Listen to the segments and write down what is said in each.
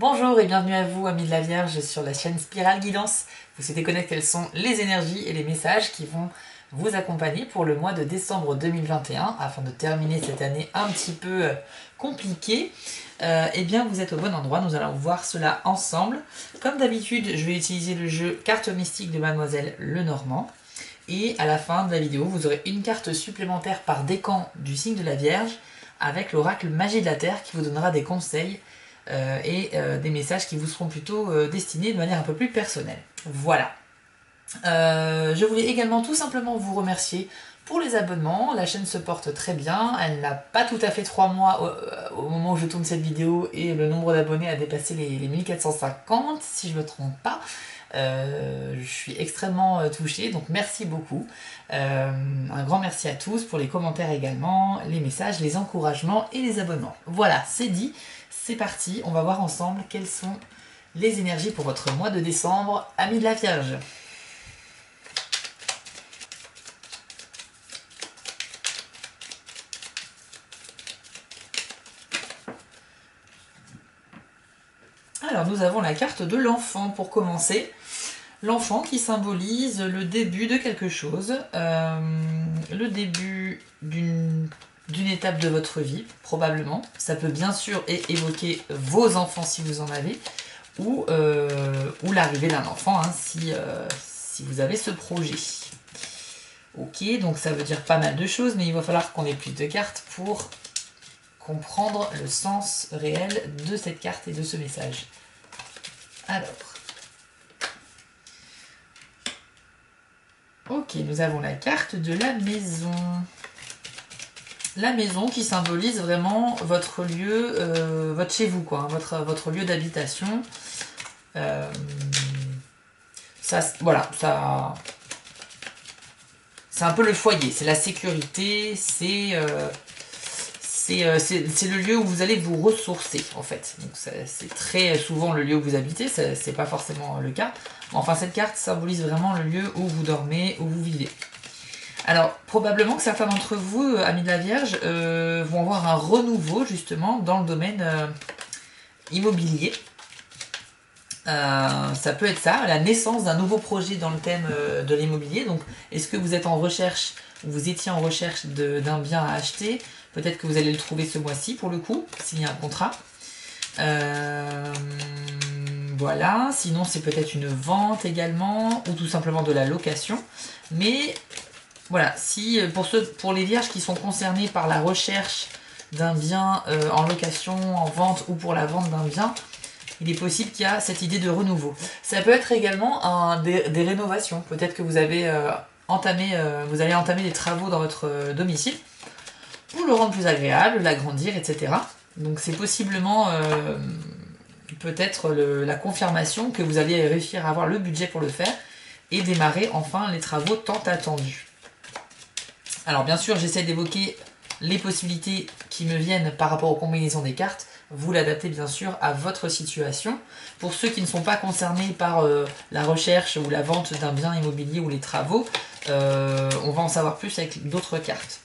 Bonjour et bienvenue à vous, amis de la Vierge, sur la chaîne Spirale Guidance. Vous souhaitez connaître quelles sont les énergies et les messages qui vont vous accompagner pour le mois de décembre 2021 afin de terminer cette année un petit peu compliquée. Eh bien, vous êtes au bon endroit, nous allons voir cela ensemble. Comme d'habitude, je vais utiliser le jeu Carte mystique de Mademoiselle Lenormand. Et à la fin de la vidéo, vous aurez une carte supplémentaire par décan du signe de la Vierge avec l'oracle Magie de la Terre qui vous donnera des conseils et des messages qui vous seront plutôt destinés de manière un peu plus personnelle. Voilà. Je voulais également tout simplement vous remercier pour les abonnements. La chaîne se porte très bien. Elle n'a pas tout à fait 3 mois au moment où je tourne cette vidéo et le nombre d'abonnés a dépassé les 1450 si je ne me trompe pas. Je suis extrêmement touchée, donc merci beaucoup. Un grand merci à tous pour les commentaires également, les messages, les encouragements et les abonnements. Voilà, c'est dit, c'est parti, on va voir ensemble quelles sont les énergies pour votre mois de décembre, amis de la Vierge. Alors nous avons la carte de l'enfant pour commencer. L'enfant qui symbolise le début de quelque chose, le début d'une étape de votre vie, probablement. Ça peut bien sûr évoquer vos enfants si vous en avez, ou l'arrivée d'un enfant hein, si vous avez ce projet. Ok, donc ça veut dire pas mal de choses, mais il va falloir qu'on ait plus de cartes pour comprendre le sens réel de cette carte et de ce message. Alors... Ok, nous avons la carte de la maison. La maison qui symbolise vraiment votre lieu, votre chez vous, quoi, hein, votre lieu d'habitation. Voilà, ça... C'est un peu le foyer, c'est la sécurité, c'est le lieu où vous allez vous ressourcer, en fait. Donc c'est très souvent le lieu où vous habitez, c'est pas forcément le cas. Enfin, cette carte symbolise vraiment le lieu où vous dormez, où vous vivez. Alors, probablement que certains d'entre vous, amis de la Vierge, vont avoir un renouveau, justement, dans le domaine immobilier. Ça peut être ça, la naissance d'un nouveau projet dans le thème de l'immobilier. Donc, est-ce que vous êtes en recherche, ou vous étiez en recherche d'un bien à acheter? Peut-être que vous allez le trouver ce mois-ci, pour le coup, s'il y a un contrat. Voilà, sinon c'est peut-être une vente également, ou tout simplement de la location. Mais voilà, si pour les vierges qui sont concernées par la recherche d'un bien en location, en vente ou pour la vente d'un bien, il est possible qu'il y a cette idée de renouveau. Ça peut être également des rénovations. Peut-être que vous avez vous allez entamer des travaux dans votre domicile pour le rendre plus agréable, l'agrandir, etc. Donc c'est possiblement peut-être la confirmation que vous allez réussir à avoir le budget pour le faire et démarrer enfin les travaux tant attendus. Alors bien sûr, j'essaie d'évoquer les possibilités qui me viennent par rapport aux combinaisons des cartes. Vous l'adaptez bien sûr à votre situation. Pour ceux qui ne sont pas concernés par la recherche ou la vente d'un bien immobilier ou les travaux, on va en savoir plus avec d'autres cartes.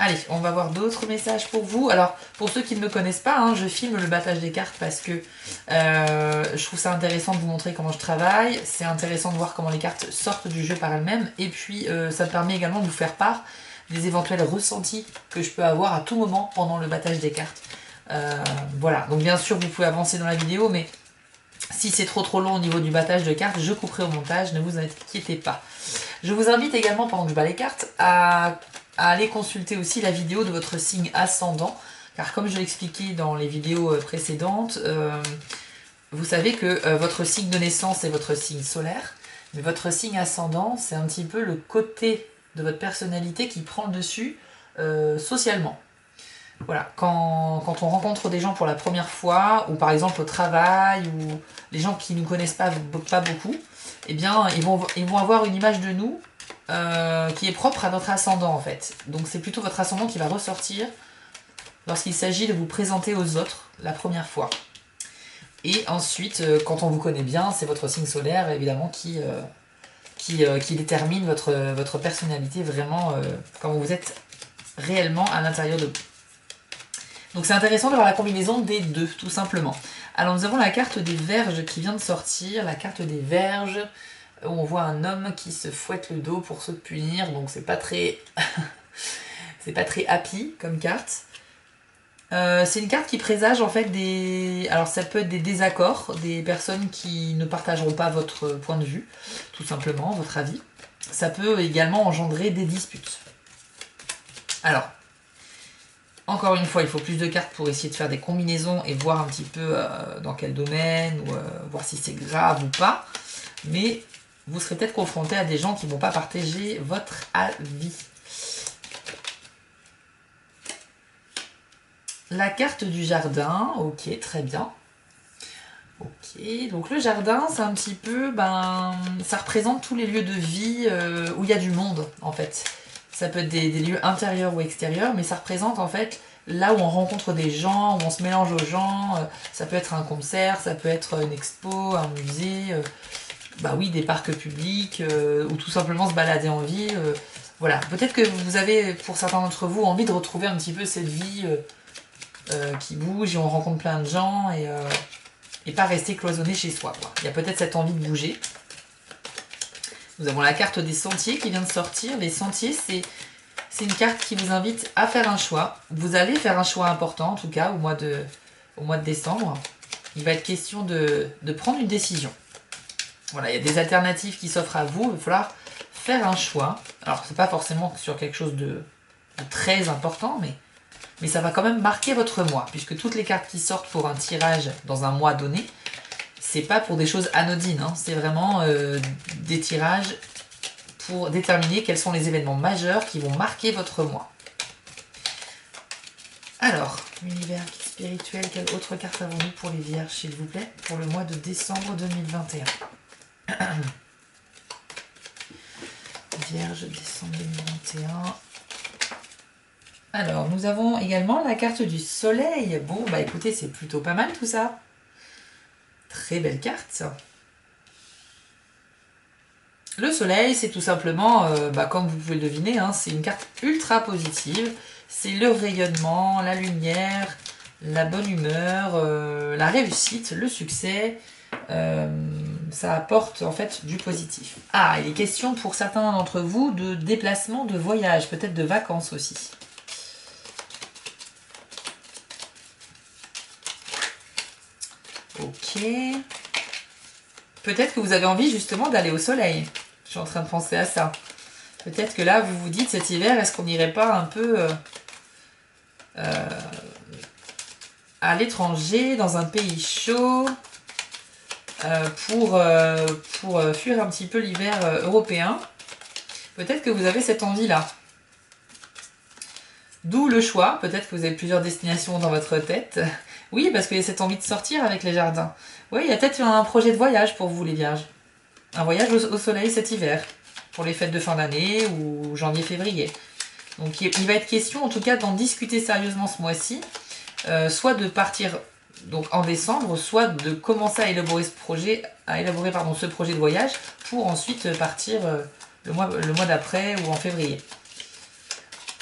Allez, on va voir d'autres messages pour vous. Alors, pour ceux qui ne me connaissent pas, hein, je filme le battage des cartes parce que je trouve ça intéressant de vous montrer comment je travaille. C'est intéressant de voir comment les cartes sortent du jeu par elles-mêmes. Et puis, ça me permet également de vous faire part des éventuels ressentis que je peux avoir à tout moment pendant le battage des cartes. Voilà, donc bien sûr, vous pouvez avancer dans la vidéo, mais si c'est trop long au niveau du battage de cartes, je couperai au montage, ne vous inquiétez pas. Je vous invite également, pendant que je bats les cartes, à aller consulter aussi la vidéo de votre signe ascendant, car comme je l'ai expliqué dans les vidéos précédentes, vous savez que votre signe de naissance est votre signe solaire, mais votre signe ascendant, c'est un petit peu le côté de votre personnalité qui prend le dessus socialement. Voilà, quand on rencontre des gens pour la première fois, ou par exemple au travail, ou les gens qui ne nous connaissent pas beaucoup, eh bien, ils vont avoir une image de nous qui est propre à notre ascendant en fait. Donc c'est plutôt votre ascendant qui va ressortir lorsqu'il s'agit de vous présenter aux autres la première fois. Et ensuite, quand on vous connaît bien, c'est votre signe solaire évidemment qui détermine votre personnalité vraiment quand vous êtes réellement à l'intérieur de vous. Donc c'est intéressant d'avoir la combinaison des deux, tout simplement. Alors nous avons la carte des Verges qui vient de sortir, la carte des Verges, où on voit un homme qui se fouette le dos pour se punir, donc c'est pas très... c'est pas très happy comme carte. C'est une carte qui présage en fait des... Alors ça peut être des désaccords, des personnes qui ne partageront pas votre point de vue, tout simplement, votre avis. Ça peut également engendrer des disputes. Alors, encore une fois, il faut plus de cartes pour essayer de faire des combinaisons et voir un petit peu dans quel domaine, ou voir si c'est grave ou pas. Mais vous serez peut-être confronté à des gens qui ne vont pas partager votre avis. La carte du jardin, ok, très bien. Ok, donc le jardin, c'est un petit peu, ça représente tous les lieux de vie où il y a du monde, en fait. Ça peut être des lieux intérieurs ou extérieurs, mais ça représente, en fait, là où on rencontre des gens, où on se mélange aux gens. Ça peut être un concert, ça peut être une expo, un musée, oui, des parcs publics, ou tout simplement se balader en ville. Voilà, peut-être que vous avez, pour certains d'entre vous, envie de retrouver un petit peu cette vie... qui bouge et on rencontre plein de gens et pas rester cloisonné chez soi, quoi. Il y a peut-être cette envie de bouger. Nous avons la carte des sentiers qui vient de sortir. Les sentiers, c'est une carte qui vous invite à faire un choix. Vous allez faire un choix important, en tout cas, au mois de décembre. Il va être question de prendre une décision. Voilà, il y a des alternatives qui s'offrent à vous. Il va falloir faire un choix. Alors, c'est pas forcément sur quelque chose de très important, mais ça va quand même marquer votre mois, puisque toutes les cartes qui sortent pour un tirage dans un mois donné, c'est pas pour des choses anodines, hein, c'est vraiment des tirages pour déterminer quels sont les événements majeurs qui vont marquer votre mois. Alors, univers spirituel, quelle autre carte avons-nous pour les vierges, s'il vous plaît, pour le mois de décembre 2021? Vierge, décembre 2021... Alors, nous avons également la carte du soleil. Bon, écoutez, c'est plutôt pas mal tout ça. Très belle carte. Le soleil, c'est tout simplement, comme vous pouvez le deviner, hein, c'est une carte ultra positive. C'est le rayonnement, la lumière, la bonne humeur, la réussite, le succès. Ça apporte en fait du positif. Ah, il est question pour certains d'entre vous de déplacement, de voyage, peut-être de vacances aussi. Ok. Peut-être que vous avez envie justement d'aller au soleil. Je suis en train de penser à ça. Peut-être que là, vous vous dites cet hiver, est-ce qu'on n'irait pas un peu à l'étranger, dans un pays chaud, pour fuir un petit peu l'hiver européen. Peut-être que vous avez cette envie-là. D'où le choix. Peut-être que vous avez plusieurs destinations dans votre tête. Oui, parce qu'il y a cette envie de sortir avec les jardins. Oui, il y a peut-être un projet de voyage pour vous, les vierges. Un voyage au soleil cet hiver, pour les fêtes de fin d'année ou janvier-février. Donc il va être question, en tout cas, d'en discuter sérieusement ce mois-ci. Soit de partir donc en décembre, soit de commencer à élaborer ce projet de voyage pour ensuite partir le mois d'après ou en février.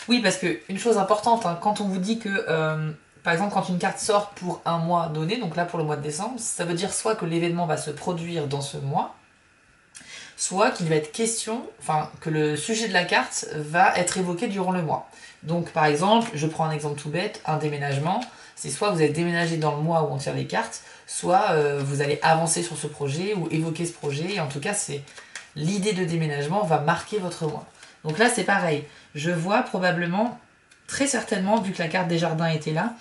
Oui, parce que une chose importante, hein, quand on vous dit que, par exemple, quand une carte sort pour un mois donné, donc là pour le mois de décembre, ça veut dire soit que l'événement va se produire dans ce mois, soit qu'il va être question, que le sujet de la carte va être évoqué durant le mois. Donc par exemple, je prends un exemple tout bête, un déménagement, c'est soit vous allez déménager dans le mois où on tire les cartes, soit vous allez avancer sur ce projet ou évoquer ce projet, et en tout cas l'idée de déménagement va marquer votre mois. Donc là c'est pareil, je vois probablement, très certainement, vu que la carte des jardins était là,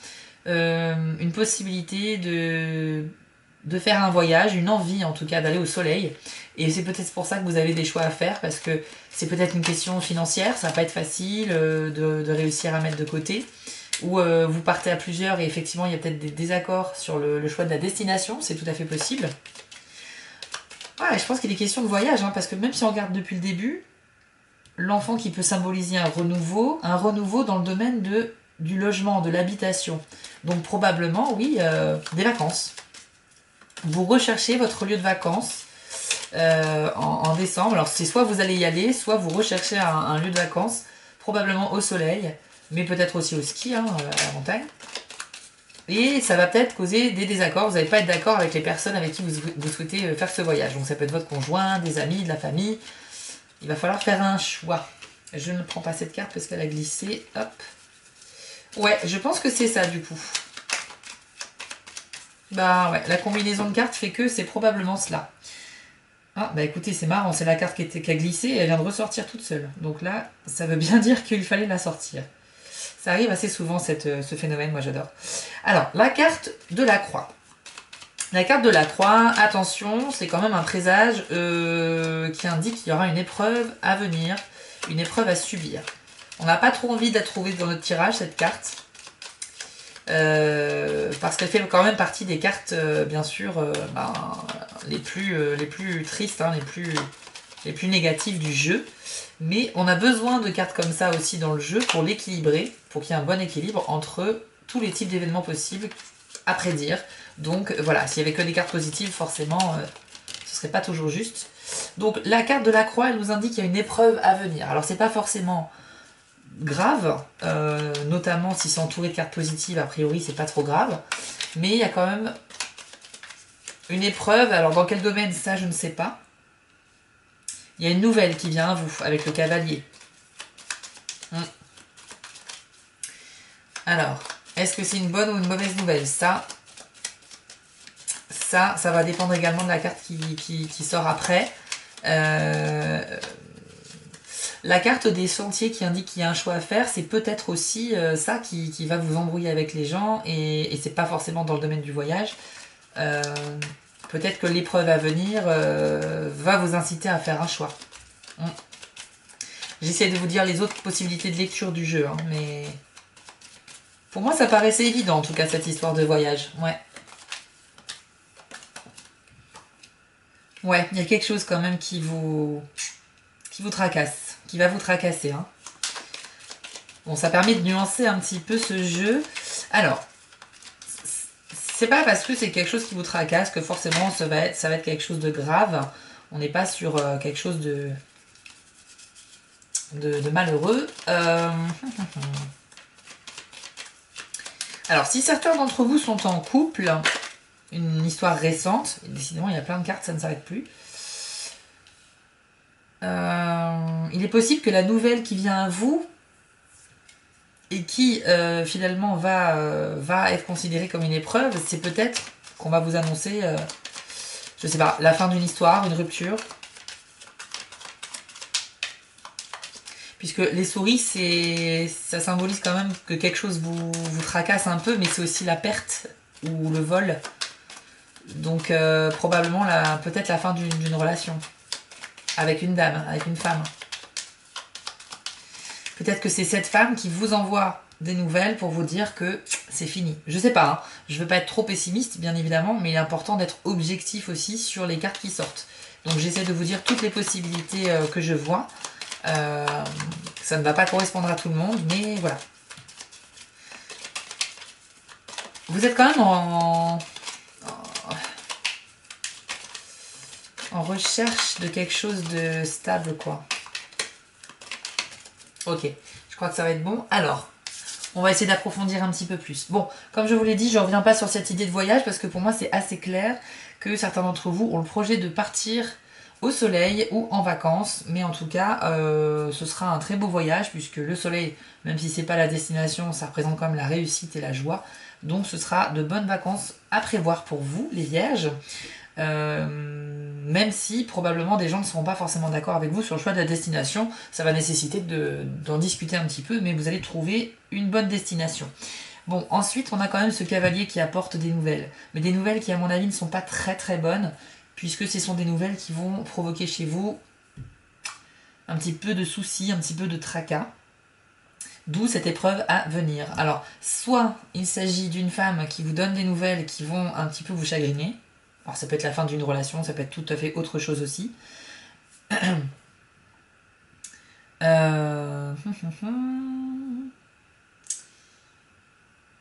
une possibilité de faire un voyage, une envie en tout cas d'aller au soleil. Et c'est peut-être pour ça que vous avez des choix à faire, parce que c'est peut-être une question financière, ça va pas être facile de réussir à mettre de côté. Ou vous partez à plusieurs et effectivement il y a peut-être des désaccords sur le choix de la destination, c'est tout à fait possible. Ouais, je pense qu'il est question de voyage, hein, parce que même si on regarde depuis le début, l'enfant qui peut symboliser un renouveau dans le domaine du logement, de l'habitation. Donc probablement, oui, des vacances. Vous recherchez votre lieu de vacances en décembre. Alors c'est soit vous allez y aller, soit vous recherchez un lieu de vacances, probablement au soleil, mais peut-être aussi au ski, hein, à la montagne. Et ça va peut-être causer des désaccords. Vous n'allez pas être d'accord avec les personnes avec qui vous souhaitez faire ce voyage. Donc ça peut être votre conjoint, des amis, de la famille. Il va falloir faire un choix. Je ne prends pas cette carte parce qu'elle a glissé. Hop. Ouais, je pense que c'est ça du coup. Bah ouais, la combinaison de cartes fait que c'est probablement cela. Ah bah écoutez, c'est marrant, c'est la carte qui a glissé et elle vient de ressortir toute seule. Donc là, ça veut bien dire qu'il fallait la sortir. Ça arrive assez souvent ce phénomène, moi j'adore. Alors, la carte de la croix. La carte de la croix, attention, c'est quand même un présage qui indique qu'il y aura une épreuve à venir, une épreuve à subir. On n'a pas trop envie de la trouver dans notre tirage, cette carte. Parce qu'elle fait quand même partie des cartes, bien sûr, les plus tristes, hein, les plus négatives du jeu. Mais on a besoin de cartes comme ça aussi dans le jeu pour l'équilibrer, pour qu'il y ait un bon équilibre entre tous les types d'événements possibles à prédire. Donc voilà, s'il n'y avait que des cartes positives, forcément, ce serait pas toujours juste. Donc la carte de la croix, elle nous indique qu'il y a une épreuve à venir. Alors c'est pas forcément grave, notamment si c'est entouré de cartes positives, a priori c'est pas trop grave, mais il y a quand même une épreuve. Alors dans quel domaine, ça je ne sais pas. Il y a une nouvelle qui vient à vous avec le cavalier. Alors, est-ce que c'est une bonne ou une mauvaise nouvelle? Ça va dépendre également de la carte qui sort après. La carte des sentiers qui indique qu'il y a un choix à faire, c'est peut-être aussi ça qui va vous embrouiller avec les gens, et c'est pas forcément dans le domaine du voyage. Peut-être que l'épreuve à venir va vous inciter à faire un choix. J'essaie de vous dire les autres possibilités de lecture du jeu, hein, mais pour moi ça paraissait évident en tout cas cette histoire de voyage. Ouais, il y a quelque chose quand même qui vous tracasse, qui va vous tracasser. Hein. Bon, ça permet de nuancer un petit peu ce jeu. Alors, c'est pas parce que c'est quelque chose qui vous tracasse que forcément ça va être quelque chose de grave. On n'est pas sur quelque chose de malheureux. Alors, si certains d'entre vous sont en couple, une histoire récente, et décidément il y a plein de cartes, ça ne s'arrête plus. Il est possible que la nouvelle qui vient à vous et qui finalement va être considérée comme une épreuve, c'est peut-être qu'on va vous annoncer, je sais pas, la fin d'une histoire, une rupture. Puisque les souris, ça symbolise quand même que quelque chose vous tracasse un peu, mais c'est aussi la perte ou le vol. Donc probablement peut-être la fin d'une relation avec une dame, avec une femme. Peut-être que c'est cette femme qui vous envoie des nouvelles pour vous dire que c'est fini. Je sais pas, hein. Je veux pas être trop pessimiste, bien évidemment, mais il est important d'être objectif aussi sur les cartes qui sortent. Donc j'essaie de vous dire toutes les possibilités que je vois. Ça ne va pas correspondre à tout le monde, mais voilà. Vous êtes quand même en recherche de quelque chose de stable, quoi. Ok, je crois que ça va être bon. Alors, on va essayer d'approfondir un petit peu plus. Bon, comme je vous l'ai dit, je ne reviens pas sur cette idée de voyage parce que pour moi, c'est assez clair que certains d'entre vous ont le projet de partir au soleil ou en vacances. Mais en tout cas, ce sera un très beau voyage puisque le soleil, même si c'est pas la destination, ça représente quand même la réussite et la joie. Donc ce sera de bonnes vacances à prévoir pour vous, les vierges. Même si probablement des gens ne seront pas forcément d'accord avec vous sur le choix de la destination, ça va nécessiter d'en discuter un petit peu, mais vous allez trouver une bonne destination. Bon, ensuite on a quand même ce cavalier qui apporte des nouvelles, mais des nouvelles qui à mon avis ne sont pas très très bonnes, puisque ce sont des nouvelles qui vont provoquer chez vous un petit peu de soucis, un petit peu de tracas. D'où cette épreuve à venir. Alors, soit il s'agit d'une femme qui vous donne des nouvelles qui vont un petit peu vous chagriner. Alors ça peut être la fin d'une relation, ça peut être tout à fait autre chose aussi.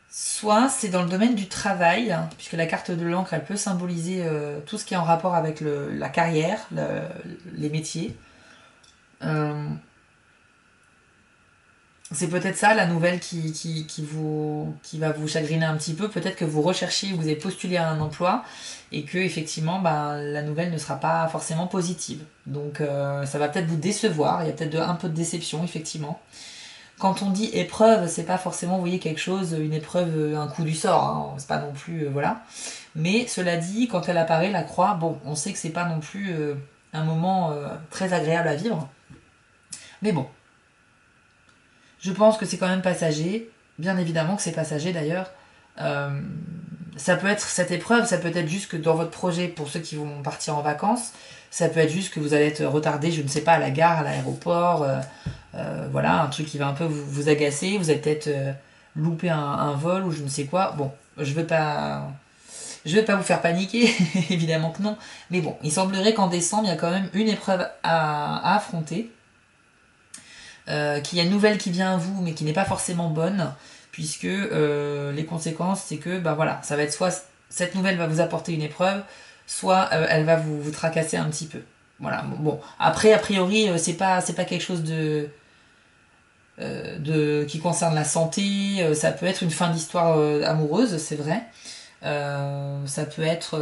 Soit c'est dans le domaine du travail, hein, puisque la carte de l'encre, elle peut symboliser tout ce qui est en rapport avec la carrière, les métiers. C'est peut-être ça la nouvelle qui va vous chagriner un petit peu. Peut-être que vous recherchez, vous avez postulé à un emploi et que effectivement la nouvelle ne sera pas forcément positive. Donc ça va peut-être vous décevoir, il y a peut-être un peu de déception effectivement. Quand on dit épreuve, c'est pas forcément, vous voyez, quelque chose, une épreuve, un coup du sort, hein, c'est pas non plus, voilà. Mais cela dit, quand elle apparaît, la croix, bon, on sait que c'est pas non plus un moment très agréable à vivre. Mais bon, je pense que c'est quand même passager, bien évidemment que c'est passager d'ailleurs. Euh, Ça peut être cette épreuve, ça peut être juste que dans votre projet, pour ceux qui vont partir en vacances, ça peut être juste que vous allez être retardé, je ne sais pas, à la gare, à l'aéroport, voilà, un truc qui va un peu vous agacer, vous allez peut-être louper un vol ou je ne sais quoi. Bon, je vais pas vous faire paniquer, évidemment que non, mais bon, il semblerait qu'en décembre, il y a quand même une épreuve à affronter, qu'il y a une nouvelle qui vient à vous, mais qui n'est pas forcément bonne, puisque les conséquences, c'est que bah voilà, ça va être soit cette nouvelle va vous apporter une épreuve, soit elle va vous tracasser un petit peu. Voilà. Bon, après a priori, c'est pas quelque chose de qui concerne la santé. Ça peut être une fin d'histoire amoureuse, c'est vrai. Mais ça peut être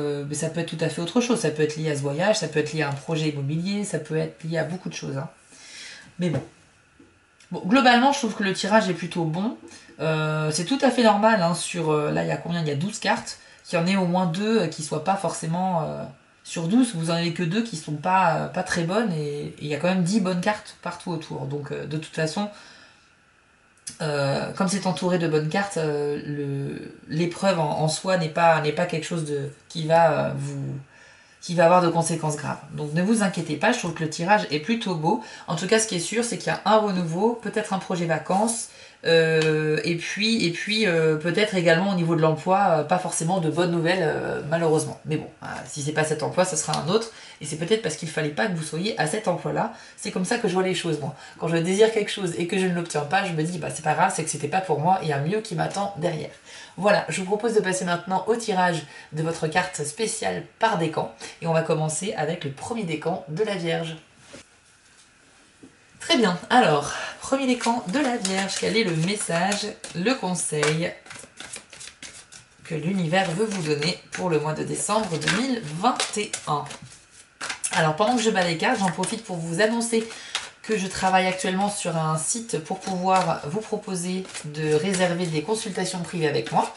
tout à fait autre chose. Ça peut être lié à ce voyage, ça peut être lié à un projet immobilier, ça peut être lié à beaucoup de choses, hein. Mais bon, bon, globalement, je trouve que le tirage est plutôt bon. C'est tout à fait normal, hein, là, il y a combien? Il y a 12 cartes. Qu'il y en ait au moins deux qui soient pas forcément... sur 12, vous en avez que deux qui sont pas très bonnes. Et il y a quand même 10 bonnes cartes partout autour. Donc, de toute façon, comme c'est entouré de bonnes cartes, l'épreuve en soi n'est pas quelque chose qui va avoir de conséquences graves. Donc ne vous inquiétez pas, je trouve que le tirage est plutôt beau. En tout cas, ce qui est sûr, c'est qu'il y a un renouveau, peut-être un projet vacances, peut-être également au niveau de l'emploi, pas forcément de bonnes nouvelles, malheureusement. Mais bon, si c'est pas cet emploi, ce sera un autre. Et c'est peut-être parce qu'il fallait pas que vous soyez à cet emploi-là. C'est comme ça que je vois les choses, moi. Quand je désire quelque chose et que je ne l'obtiens pas, je me dis, bah c'est pas grave, c'est que c'était pas pour moi, il y a mieux qui m'attend derrière. Voilà, je vous propose de passer maintenant au tirage de votre carte spéciale par décan. Et on va commencer avec le premier décan de la Vierge. Très bien, alors, premier décan de la Vierge, quel est le message, le conseil que l'univers veut vous donner pour le mois de décembre 2021? Alors, pendant que je bats les cartes, j'en profite pour vous annoncer que je travaille actuellement sur un site pour pouvoir vous proposer de réserver des consultations privées avec moi,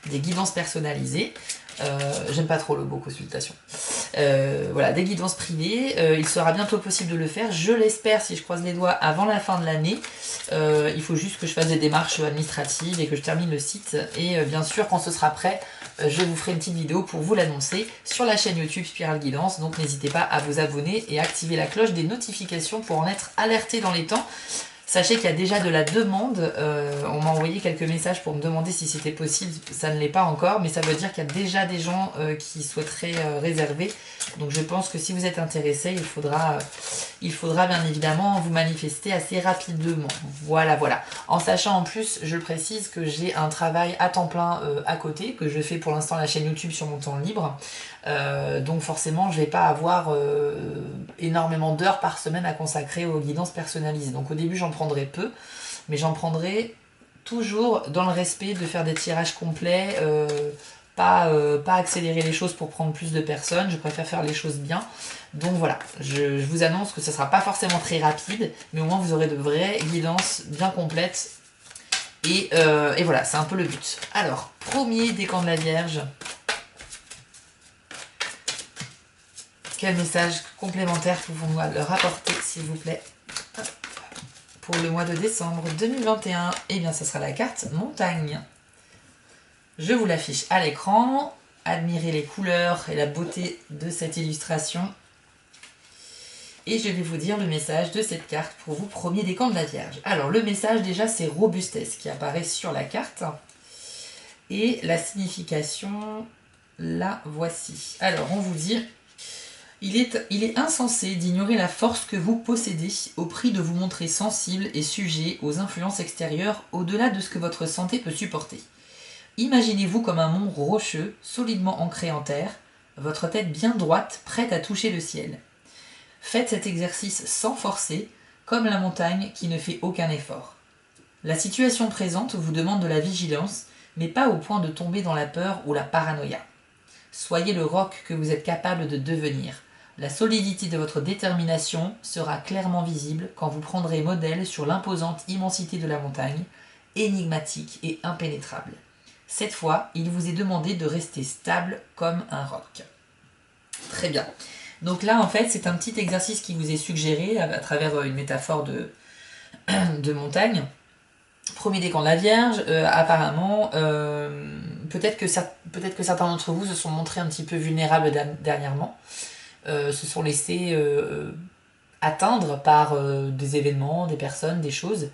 des guidances personnalisées. J'aime pas trop le mot consultation. Voilà, des guidances privées. Il sera bientôt possible de le faire. Je l'espère, si je croise les doigts, avant la fin de l'année. Il faut juste que je fasse des démarches administratives et que je termine le site. Et bien sûr, quand ce sera prêt, je vous ferai une petite vidéo pour vous l'annoncer sur la chaîne YouTube Spirale Guidance. Donc n'hésitez pas à vous abonner et activer la cloche des notifications pour en être alerté dans les temps. Sachez qu'il y a déjà de la demande, on m'a envoyé quelques messages pour me demander si c'était possible, ça ne l'est pas encore, mais ça veut dire qu'il y a déjà des gens qui souhaiteraient réserver. Donc je pense que si vous êtes intéressé, il faudra bien évidemment vous manifester assez rapidement. Voilà, voilà. En sachant en plus, je le précise, que j'ai un travail à temps plein à côté, que je fais pour l'instant la chaîne YouTube sur mon temps libre. Donc forcément, je vais pas avoir énormément d'heures par semaine à consacrer aux guidances personnalisées. Donc au début, j'en prendrai peu, mais j'en prendrai toujours dans le respect de faire des tirages complets, pas accélérer les choses pour prendre plus de personnes. Je préfère faire les choses bien. Donc voilà, je vous annonce que ce sera pas forcément très rapide, mais au moins vous aurez de vraies guidances bien complètes. Et voilà, c'est un peu le but. Alors, premier décan de la Vierge. Quel message complémentaire pouvons-nous leur apporter, s'il vous plaît, pour le mois de décembre 2021? Eh bien, ce sera la carte montagne. Je vous l'affiche à l'écran. Admirez les couleurs et la beauté de cette illustration. Et je vais vous dire le message de cette carte pour vous, premier décan de la Vierge. Alors, le message, déjà, c'est robustesse qui apparaît sur la carte. Et la signification, la voici. Alors, on vous dit... Il est insensé d'ignorer la force que vous possédez au prix de vous montrer sensible et sujet aux influences extérieures au-delà de ce que votre santé peut supporter. Imaginez-vous comme un mont rocheux, solidement ancré en terre, votre tête bien droite, prête à toucher le ciel. Faites cet exercice sans forcer, comme la montagne qui ne fait aucun effort. La situation présente vous demande de la vigilance, mais pas au point de tomber dans la peur ou la paranoïa. Soyez le roc que vous êtes capable de devenir. La solidité de votre détermination sera clairement visible quand vous prendrez modèle sur l'imposante immensité de la montagne, énigmatique et impénétrable. Cette fois, il vous est demandé de rester stable comme un roc. Très bien. Donc là, en fait, c'est un petit exercice qui vous est suggéré à travers une métaphore de montagne. Premier décan de la Vierge, apparemment, peut-être que certains d'entre vous se sont montrés un petit peu vulnérables dernièrement, se sont laissés atteindre par des événements, des personnes, des choses.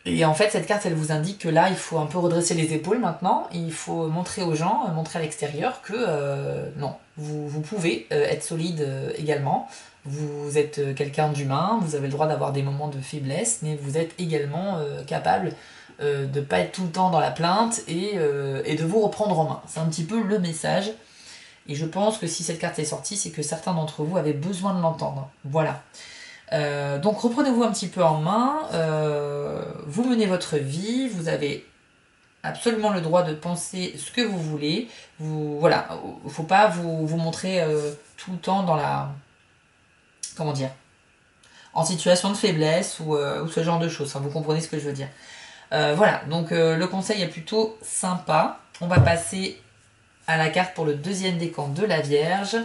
Et en fait, cette carte, elle vous indique que là, il faut un peu redresser les épaules maintenant. Il faut montrer aux gens, montrer à l'extérieur que non, vous pouvez être solide également. Vous êtes quelqu'un d'humain, vous avez le droit d'avoir des moments de faiblesse, mais vous êtes également capable de ne pas être tout le temps dans la plainte et de vous reprendre en main. C'est un petit peu le message. Et je pense que si cette carte est sortie, c'est que certains d'entre vous avaient besoin de l'entendre. Voilà. Donc reprenez-vous un petit peu en main, vous menez votre vie, vous avez absolument le droit de penser ce que vous voulez. Voilà, faut pas vous montrer tout le temps dans la... Comment dire, en situation de faiblesse ou ce genre de choses. Enfin, vous comprenez ce que je veux dire. Voilà, donc le conseil est plutôt sympa. On va passer à la carte pour le deuxième décan de la Vierge.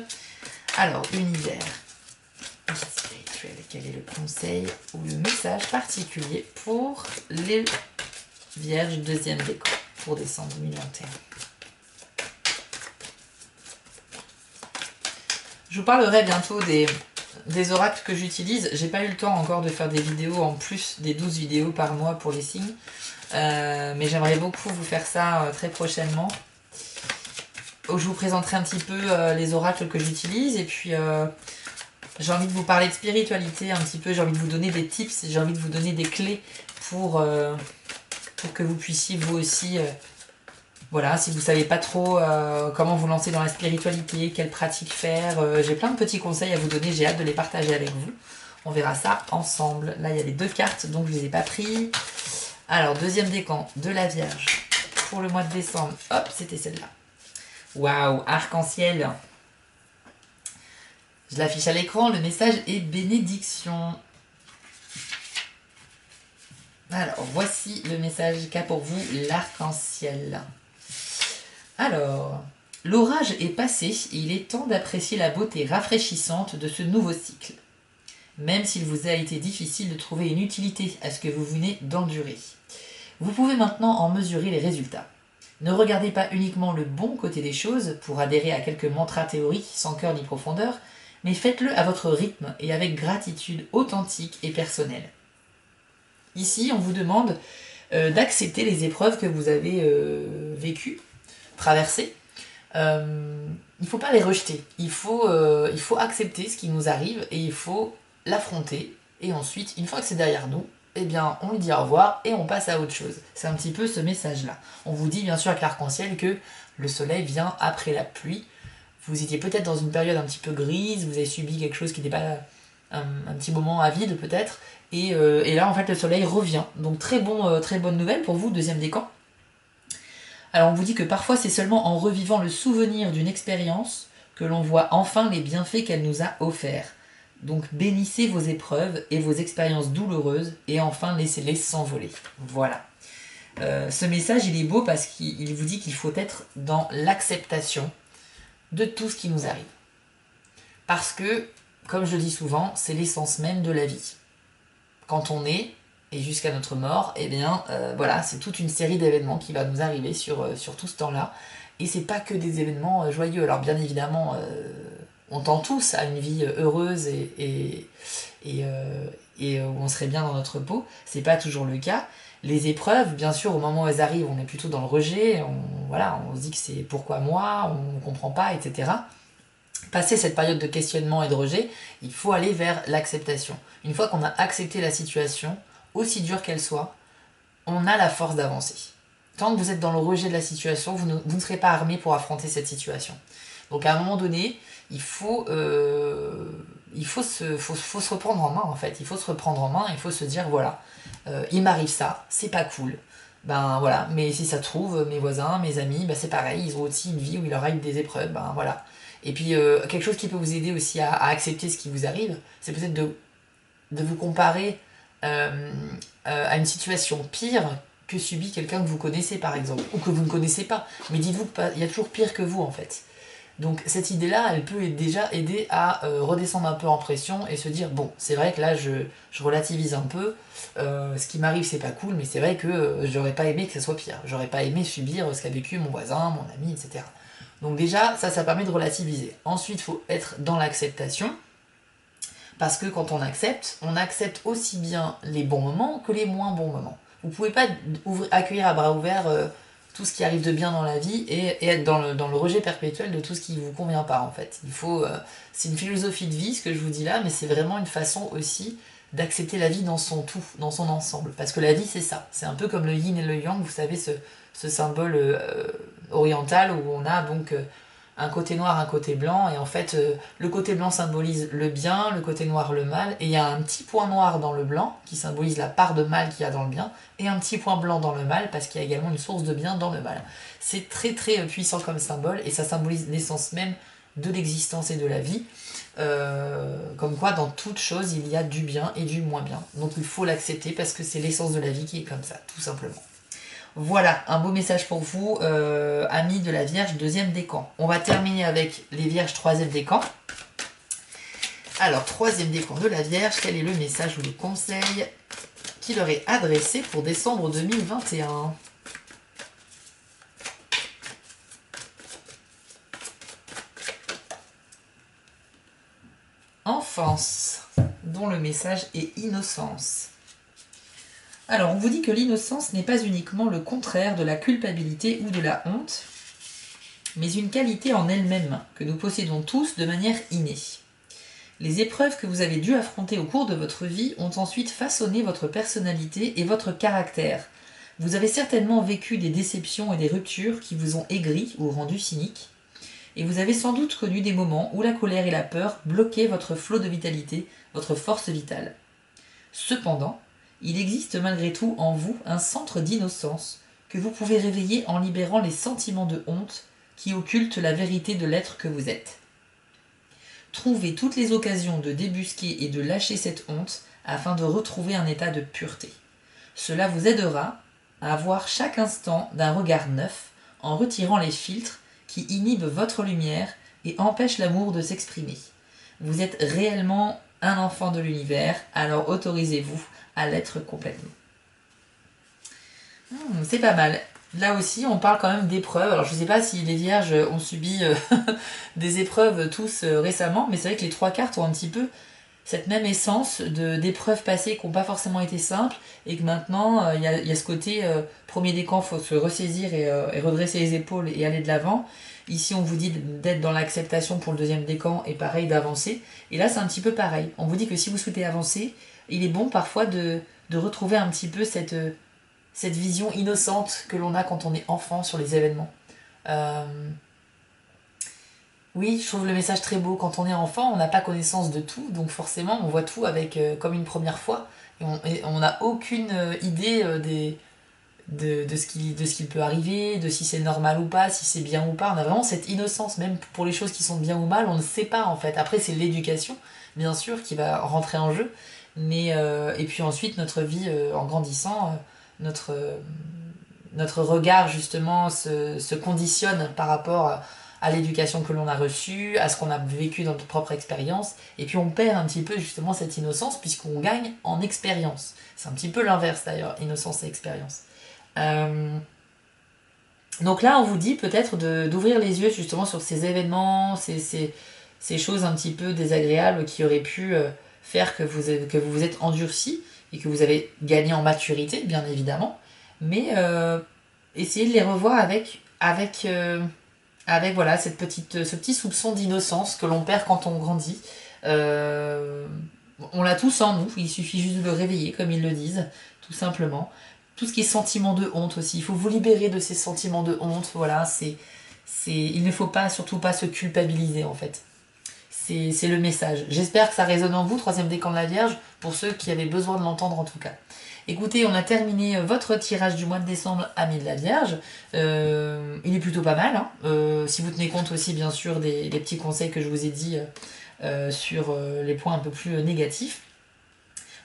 Alors, univers spirituel, quel est le conseil ou le message particulier pour les Vierges deuxième décan pour décembre 2021? Je vous parlerai bientôt des oracles que j'utilise. J'ai pas eu le temps encore de faire des vidéos en plus des 12 vidéos par mois pour les signes. Mais j'aimerais beaucoup vous faire ça très prochainement. Je vous présenterai un petit peu les oracles que j'utilise. Et puis j'ai envie de vous parler de spiritualité un petit peu. J'ai envie de vous donner des tips. J'ai envie de vous donner des clés pour que vous puissiez vous aussi... voilà, si vous ne savez pas trop comment vous lancer dans la spiritualité, quelles pratiques faire, j'ai plein de petits conseils à vous donner, j'ai hâte de les partager avec vous. On verra ça ensemble. Là, il y a les deux cartes, donc je ne les ai pas pris. Alors, deuxième décan de la Vierge pour le mois de décembre. Hop, c'était celle-là. Waouh, arc-en-ciel. Je l'affiche à l'écran, le message est bénédiction. Alors, voici le message qu'a pour vous l'arc-en-ciel. Alors, l'orage est passé et il est temps d'apprécier la beauté rafraîchissante de ce nouveau cycle. Même s'il vous a été difficile de trouver une utilité à ce que vous venez d'endurer. Vous pouvez maintenant en mesurer les résultats. Ne regardez pas uniquement le bon côté des choses pour adhérer à quelques mantras théoriques sans cœur ni profondeur, mais faites-le à votre rythme et avec gratitude authentique et personnelle. Ici, on vous demande d'accepter les épreuves que vous avez vécues, traversées. Il ne faut pas les rejeter. Il faut accepter ce qui nous arrive et il faut l'affronter. Et ensuite, une fois que c'est derrière nous, eh bien, on lui dit au revoir et on passe à autre chose. C'est un petit peu ce message-là. On vous dit bien sûr avec l'arc-en-ciel que le soleil vient après la pluie. Vous étiez peut-être dans une période un petit peu grise, vous avez subi quelque chose qui n'était pas un petit moment avide peut-être. Et là, en fait, le soleil revient. Donc très bonne nouvelle pour vous, deuxième décan. Alors on vous dit que parfois c'est seulement en revivant le souvenir d'une expérience que l'on voit enfin les bienfaits qu'elle nous a offerts. Donc bénissez vos épreuves et vos expériences douloureuses et enfin laissez-les s'envoler. Voilà. Ce message il est beau parce qu'il vous dit qu'il faut être dans l'acceptation de tout ce qui nous arrive. Parce que, comme je le dis souvent, c'est l'essence même de la vie. Quand on est, et jusqu'à notre mort, eh bien, voilà, c'est toute une série d'événements qui va nous arriver sur tout ce temps-là. Et c'est pas que des événements joyeux. Alors bien évidemment, on tend tous à une vie heureuse et où on serait bien dans notre peau. C'est pas toujours le cas. Les épreuves, bien sûr, au moment où elles arrivent, on est plutôt dans le rejet. On se dit que c'est pourquoi moi, on ne comprend pas, etc. Passer cette période de questionnement et de rejet, il faut aller vers l'acceptation. Une fois qu'on a accepté la situation, aussi dure qu'elle soit, on a la force d'avancer. Tant que vous êtes dans le rejet de la situation, vous ne serez pas armé pour affronter cette situation. Donc à un moment donné, il faut faut se reprendre en main en fait. Il faut se reprendre en main, il faut se dire voilà, il m'arrive ça, c'est pas cool. Ben voilà, mais si ça se trouve, mes voisins, mes amis, ben c'est pareil, ils ont aussi une vie où il leur arrive des épreuves, ben voilà. Et puis quelque chose qui peut vous aider aussi à accepter ce qui vous arrive, c'est peut-être de vous comparer à une situation pire que subit quelqu'un que vous connaissez par exemple, ou que vous ne connaissez pas. Mais dites-vous qu'il y a toujours pire que vous en fait. Donc cette idée-là, elle peut déjà aider à redescendre un peu en pression et se dire bon, c'est vrai que là je relativise un peu, ce qui m'arrive c'est pas cool, mais c'est vrai que j'aurais pas aimé que ça soit pire, j'aurais pas aimé subir ce qu'a vécu mon voisin, mon ami, etc. Donc déjà, ça permet de relativiser. Ensuite, il faut être dans l'acceptation, parce que quand on accepte aussi bien les bons moments que les moins bons moments. Vous pouvez pas accueillir à bras ouverts tout ce qui arrive de bien dans la vie et être dans le rejet perpétuel de tout ce qui vous convient pas en fait. C'est une philosophie de vie ce que je vous dis là, mais c'est vraiment une façon aussi d'accepter la vie dans son tout, dans son ensemble. Parce que la vie c'est ça, c'est un peu comme le yin et le yang, vous savez ce symbole oriental où on a donc un côté noir, un côté blanc, et en fait, le côté blanc symbolise le bien, le côté noir le mal, et il y a un petit point noir dans le blanc, qui symbolise la part de mal qu'il y a dans le bien, et un petit point blanc dans le mal, parce qu'il y a également une source de bien dans le mal. C'est très très puissant comme symbole, et ça symbolise l'essence même de l'existence et de la vie, comme quoi dans toute chose, il y a du bien et du moins bien. Donc il faut l'accepter, parce que c'est l'essence de la vie qui est comme ça, tout simplement. Voilà, un beau message pour vous, amis de la Vierge, deuxième décan. On va terminer avec les Vierges, troisième décan. Alors, troisième décan de la Vierge, quel est le message ou le conseil qui leur est adressé pour décembre 2021 ? Enfance, dont le message est innocence. Alors, on vous dit que l'innocence n'est pas uniquement le contraire de la culpabilité ou de la honte, mais une qualité en elle-même que nous possédons tous de manière innée. Les épreuves que vous avez dû affronter au cours de votre vie ont ensuite façonné votre personnalité et votre caractère. Vous avez certainement vécu des déceptions et des ruptures qui vous ont aigri ou rendu cynique, et vous avez sans doute connu des moments où la colère et la peur bloquaient votre flot de vitalité, votre force vitale. Cependant, il existe malgré tout en vous un centre d'innocence que vous pouvez réveiller en libérant les sentiments de honte qui occultent la vérité de l'être que vous êtes. Trouvez toutes les occasions de débusquer et de lâcher cette honte afin de retrouver un état de pureté. Cela vous aidera à voir chaque instant d'un regard neuf en retirant les filtres qui inhibent votre lumière et empêchent l'amour de s'exprimer. Vous êtes réellement un enfant de l'univers, alors autorisez-vous à l'être complètement. C'est pas mal. Là aussi, on parle quand même d'épreuves. Alors, je ne sais pas si les vierges ont subi des épreuves tous récemment, mais c'est vrai que les trois cartes ont un petit peu cette même essence d'épreuves passées qui n'ont pas forcément été simples, et que maintenant, il y a ce côté premier décan, il faut se ressaisir et redresser les épaules et aller de l'avant. Ici, on vous dit d'être dans l'acceptation pour le deuxième décan, et pareil, d'avancer. Et là, c'est un petit peu pareil. On vous dit que si vous souhaitez avancer, il est bon parfois de retrouver un petit peu cette vision innocente que l'on a quand on est enfant sur les événements. Oui, je trouve le message très beau. Quand on est enfant, on n'a pas connaissance de tout, donc forcément, on voit tout avec comme une première fois, et on n'a aucune idée de ce qui peut arriver, de si c'est normal ou pas, si c'est bien ou pas. On a vraiment cette innocence, même pour les choses qui sont bien ou mal, on ne sait pas en fait. Après, c'est l'éducation, bien sûr, qui va rentrer en jeu, mais et puis ensuite, notre vie en grandissant, notre regard justement se conditionne par rapport à l'éducation que l'on a reçue, à ce qu'on a vécu dans notre propre expérience, et puis on perd un petit peu justement cette innocence puisqu'on gagne en expérience. C'est un petit peu l'inverse d'ailleurs, innocence et expérience. Donc là, on vous dit peut-être d'ouvrir les yeux justement sur ces événements, ces choses un petit peu désagréables qui auraient pu faire que vous vous êtes endurci et que vous avez gagné en maturité, bien évidemment. Mais essayez de les revoir avec voilà, ce petit soupçon d'innocence que l'on perd quand on grandit. On l'a tous en nous, il suffit juste de le réveiller, comme ils le disent, tout simplement. Tout ce qui est sentiment de honte aussi, il faut vous libérer de ces sentiments de honte, voilà, il ne faut pas, surtout pas se culpabiliser en fait. c'est le message. J'espère que ça résonne en vous, troisième décan de la Vierge, pour ceux qui avaient besoin de l'entendre en tout cas. Écoutez, on a terminé votre tirage du mois de décembre, Amis de la Vierge. Il est plutôt pas mal, hein. Si vous tenez compte aussi bien sûr des petits conseils que je vous ai dit sur les points un peu plus négatifs.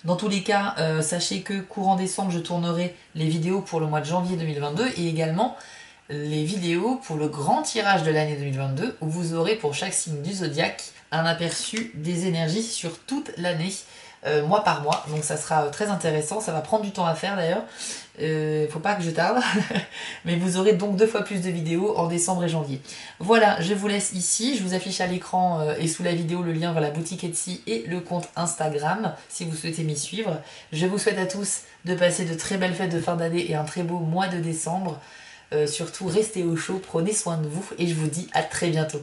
Dans tous les cas, sachez que courant décembre, je tournerai les vidéos pour le mois de janvier 2022 et également les vidéos pour le grand tirage de l'année 2022 où vous aurez pour chaque signe du zodiaque un aperçu des énergies sur toute l'année, mois par mois. Donc ça sera très intéressant, ça va prendre du temps à faire d'ailleurs. Faut pas que je tarde, mais vous aurez donc 2 fois plus de vidéos en décembre et janvier. Voilà, je vous laisse ici, je vous affiche à l'écran et sous la vidéo le lien vers la boutique Etsy et le compte Instagram si vous souhaitez m'y suivre. Je vous souhaite à tous de passer de très belles fêtes de fin d'année et un très beau mois de décembre. Surtout restez au chaud, prenez soin de vous et je vous dis à très bientôt.